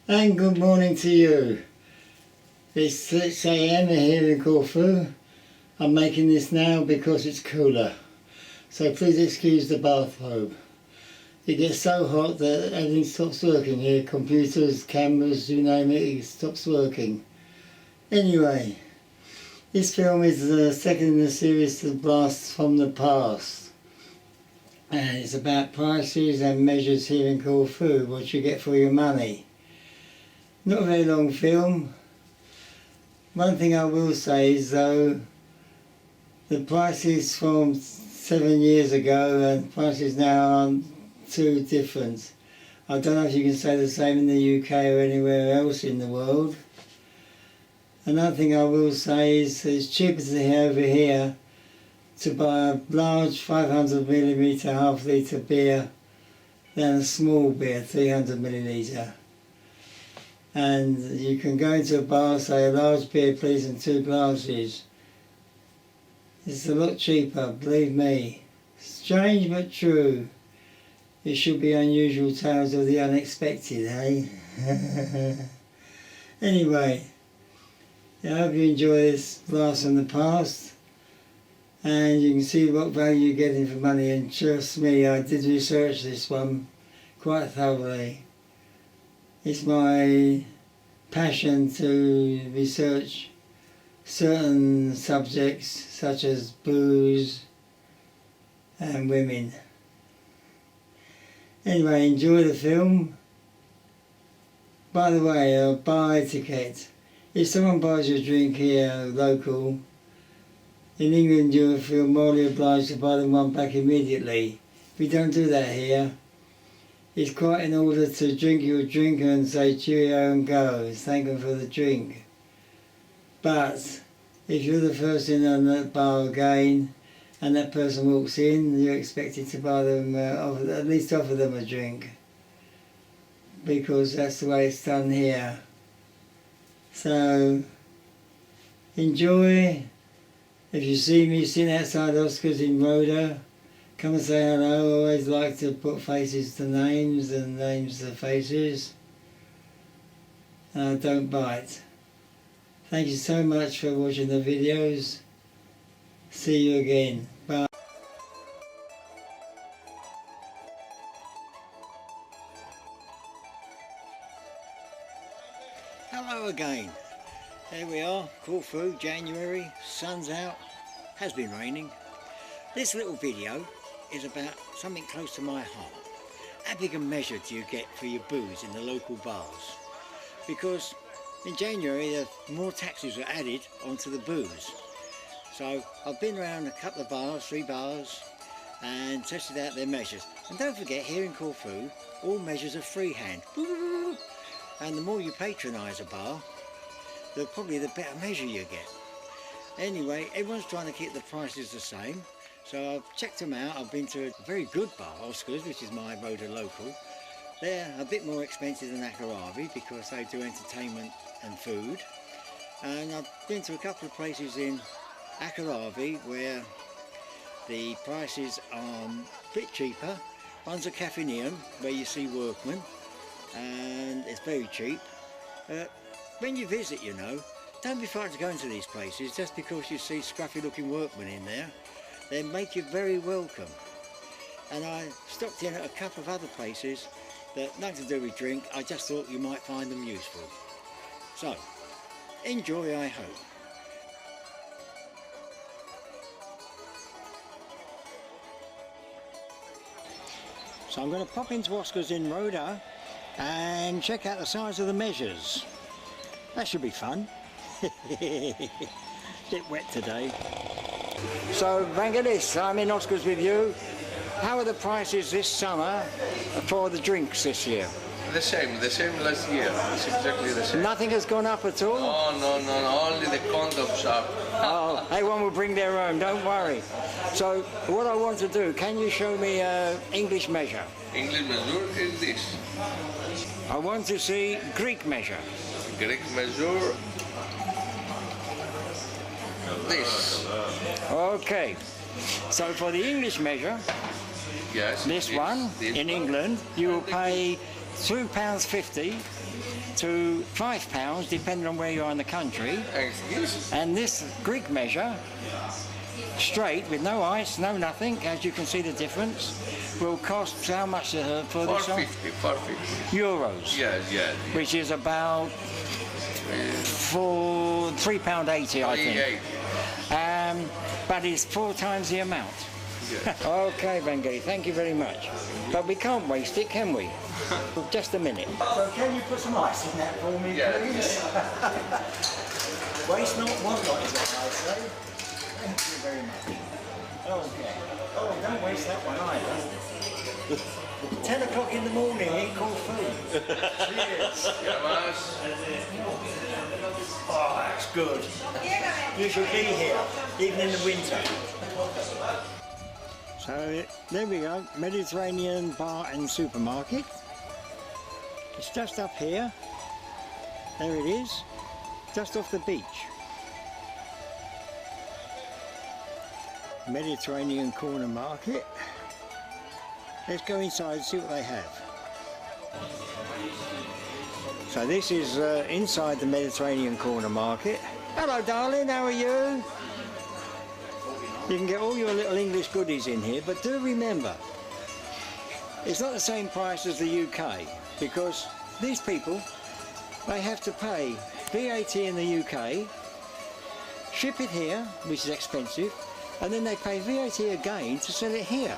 And good morning to you. It's 6 AM here in Corfu. I'm making this now because it's cooler. So please excuse the bathrobe. It gets so hot that everything stops working here. Computers, cameras, you name it, it stops working. Anyway, this film is the second in the series to Blasts from the Past. And it's about prices and measures here in Corfu, what you get for your money. Not a very long film. One thing I will say is though, the prices from 7 years ago and prices now are too different. I don't know if you can say the same in the UK or anywhere else in the world. Another thing I will say is it's cheaper over here to buy a large 500ml half litre beer than a small beer, 300ml. And you can go into a bar, say a large beer please and 2 glasses. It's a lot cheaper, believe me. Strange but true. It should be unusual tales of the unexpected, eh? Anyway, I hope you enjoy this Blast from the Past. And you can see what value you're getting for money, and trust me, I did research this one quite thoroughly. It's my passion to research certain subjects such as booze and women. Anyway, enjoy the film. By the way, bar etiquette. If someone buys you a drink here, local, in England you'll feel morally obliged to buy them one back immediately. We don't do that here. It's quite in order to drink your drink and say cheerio and go, thank them for the drink. But if you're the first in on that bar again and that person walks in, you're expected to buy them, at least offer them a drink. Because that's the way it's done here. So, enjoy. If you see me sitting outside Oscars in Roda, come and say hello. I always like to put faces to names and names to faces. And I don't bite. Thank you so much for watching the videos. See you again. Bye. Hello again. There we are, Corfu, January, sun's out, has been raining. This little video is about something close to my heart. How big a measure do you get for your booze in the local bars? Because in January more taxes are added onto the booze. So I've been around a couple of bars, 3 bars, and tested out their measures. And don't forget, here in Corfu, all measures are freehand. And the more you patronise a bar, probably the better measure you get. Anyway, everyone's trying to keep the prices the same. So I've checked them out. I've been to a very good bar, Oscars, which is my Roda local. They're a bit more expensive than Acharavi because they do entertainment and food. And I've been to a couple of places in Acharavi where the prices are a bit cheaper. One's a Caffeineum where you see workmen and it's very cheap. When you visit, you know, don't be frightened to go into these places just because you see scruffy looking workmen in there. They make you very welcome. And I stopped in at a couple of other places that nothing to do with drink. I just thought you might find them useful. So, enjoy, I hope. So I'm going to pop into Oscars in Roda and check out the size of the measures. That should be fun. Bit wet today. So, Vangelis, I'm in Oscars with you. How are the prices this summer for the drinks this year? The same last year. It's exactly the same. Nothing has gone up at all? No, only the condoms up. Oh, everyone will bring their own, don't worry. So, what I want to do, can you show me an English measure? English measure is this. I want to see Greek measure. Greek measure, this. Okay, so for the English measure, Yes. this one in England, you will pay £2.50 to £5 depending on where you are in the country. And this Greek measure, straight with no ice, no nothing, as you can see the difference, will cost how much for this one? 450 euros. Yes. Which is about for £3.80, I think. But it's 4 times the amount. Yeah. Okay, Vangeli, thank you very much. But we can't waste it, can we? Just a minute. So can you put some ice in that for me, please? Waste not, want not, is what I say. Thank you very much. Okay. Oh, don't waste that one either. 10 o'clock in the morning, eat cool food. Cheers. Oh, that's good. You should be here, even in the winter. So, there we go, Mediterranean bar and supermarket. It's just up here. There it is, just off the beach. Mediterranean corner market. Let's go inside and see what they have. So this is inside the Mediterranean corner market. Hello darling, how are you? You can get all your little English goodies in here, but do remember, it's not the same price as the UK, because these people, they have to pay VAT in the UK, ship it here, which is expensive, and then they pay VAT again to sell it here.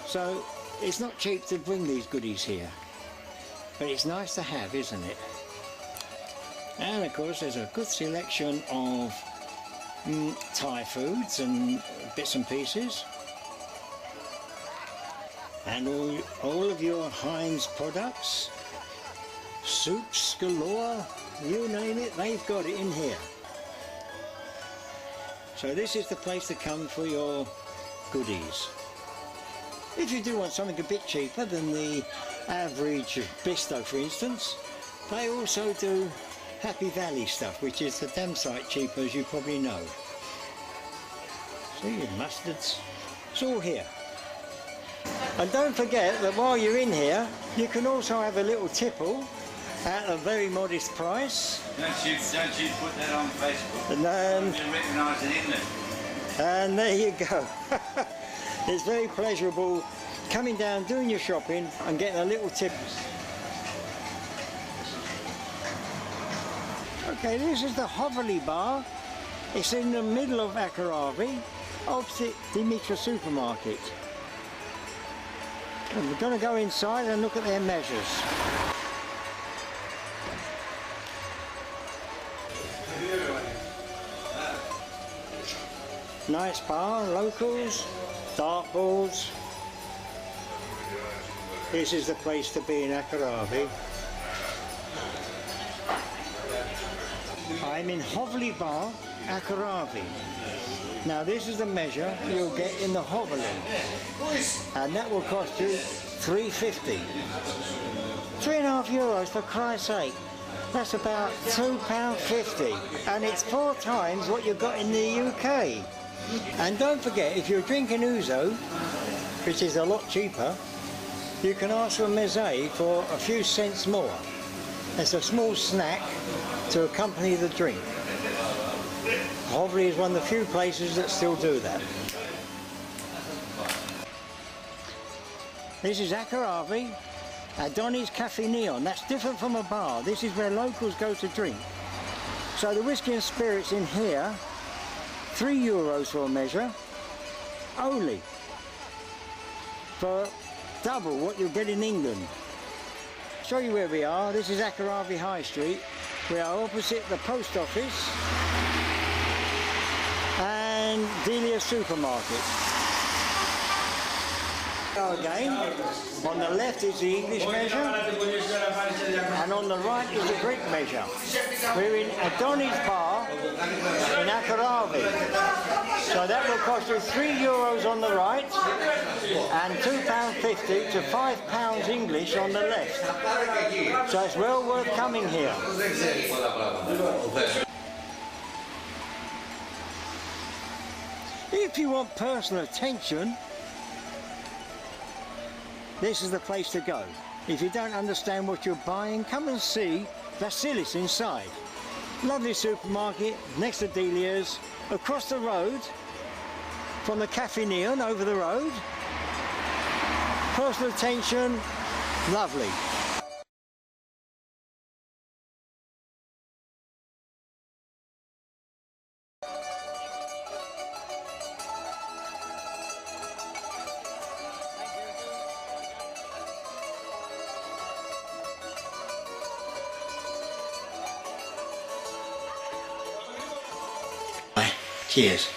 So it's not cheap to bring these goodies here, but it's nice to have, isn't it? And of course there's a good selection of Thai foods and bits and pieces, and all of your Heinz products, soups galore, you name it, they've got it in here. So this is the place to come for your goodies. If you do want something a bit cheaper than the average Bisto, for instance, they also do Happy Valley stuff, which is a damn sight cheaper, as you probably know. See, mustards, it's all here. And don't forget that while you're in here, you can also have a little tipple at a very modest price. Don't you put that on Facebook. And, You're recognised in England. and there you go. It's very pleasurable coming down, doing your shopping and getting a little tip. Okay, this is the Hovely Bar. It's in the middle of Acharavi, opposite Dimitra supermarket. And we're going to go inside and look at their measures. Nice bar, locals, dartboards. This is the place to be in Acharavi. I'm in Hovely Bar, Acharavi. Now this is the measure you'll get in the Hovely, and that will cost you €3.50. €3.50 for Christ's sake. That's about £2.50, and it's 4 times what you got in the UK. And don't forget, if you're drinking ouzo, which is a lot cheaper, you can ask for a mezze for a few cents more. It's a small snack to accompany the drink. Hovely is one of the few places that still do that. This is Acharavi, Adoni's Cafe Neon. That's different from a bar. This is where locals go to drink. So the whiskey and spirits in here, €3 for a measure, only, for double what you'll get in England. Show you where we are. This is Acharavi High Street. We are opposite the post office and Delia supermarket. Again, on the left is the English measure, and on the right is the Greek measure. We're in Adoni's Bar in Acharavi. So that will cost you €3 on the right and £2.50 to £5 English on the left. So it's well worth coming here. If you want personal attention, this is the place to go. If you don't understand what you're buying, come and see Vasilis inside. Lovely supermarket next to Delia's, across the road from the Cafe Neon over the road. Personal attention, lovely. Cheers.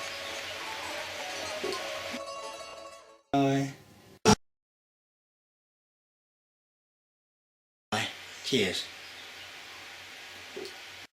Bye. Cheers.